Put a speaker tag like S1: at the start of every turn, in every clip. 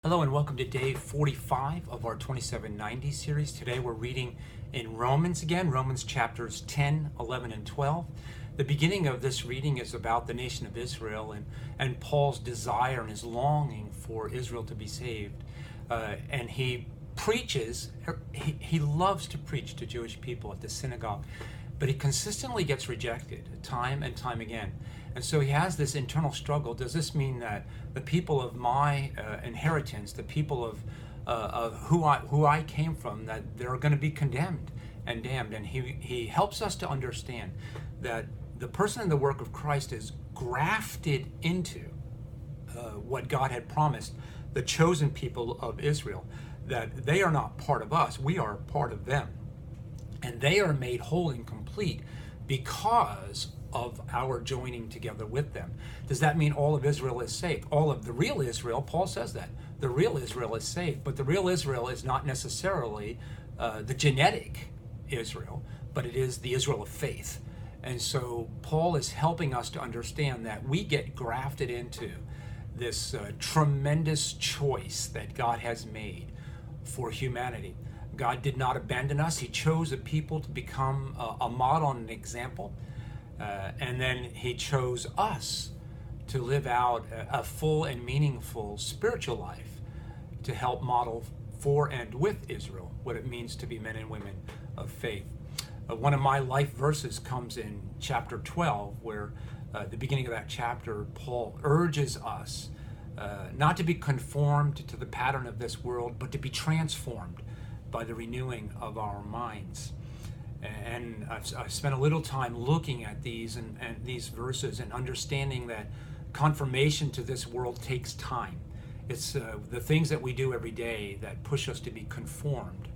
S1: Hello and welcome to day 45 of our 2790 series. Today we're reading in Romans again, Romans chapters 10, 11, and 12. The beginning of this reading is about the nation of Israel and Paul's desire and his longing for Israel to be saved. And he preaches, he loves to preach to Jewish people at the synagogue, but he consistently gets rejected time and time again. And so he has this internal struggle. Does this mean that the people of my inheritance, the people of who I came from, that they're going to be condemned and damned? And he helps us to understand that the person and the work of Christ is grafted into what God had promised the chosen people of Israel, that they are not part of us, we are part of them. And they are made whole and complete because of our joining together with them. Does that mean all of Israel is saved? All of the real Israel, Paul says that. The real Israel is saved, but the real Israel is not necessarily the genetic Israel, but it is the Israel of faith. And so Paul is helping us to understand that we get grafted into this tremendous choice that God has made for humanity. God did not abandon us. He chose a people to become a model and an example. And then he chose us to live out a full and meaningful spiritual life to help model for and with Israel what it means to be men and women of faith. One of my life verses comes in chapter 12, where at the beginning of that chapter, Paul urges us not to be conformed to the pattern of this world, but to be transformed by the renewing of our minds. And I've spent a little time looking at these and these verses and understanding that conformation to this world takes time. It's the things that we do every day that push us to be conformed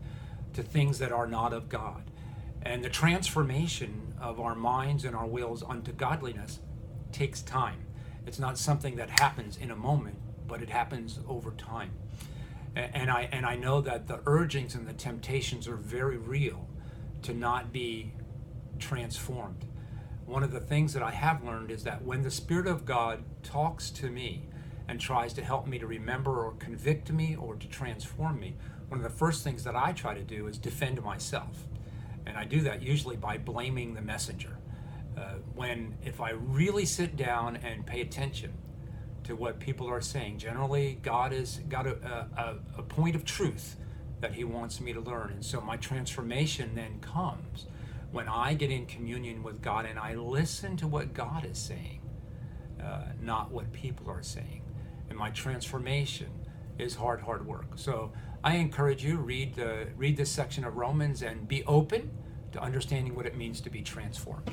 S1: to things that are not of God. And the transformation of our minds and our wills unto godliness takes time. It's not something that happens in a moment, but it happens over time. And I know that the urgings and the temptations are very real to not be transformed. One of the things that I have learned is that when the Spirit of God talks to me and tries to help me to remember or convict me or to transform me, one of the first things that I try to do is defend myself. And I do that usually by blaming the messenger. If I really sit down and pay attention to what people are saying, generally God has got a point of truth that he wants me to learn. And so my transformation then comes when I get in communion with God and I listen to what God is saying, not what people are saying. And my transformation is hard work. So I encourage you, read this section of Romans and be open to understanding what it means to be transformed.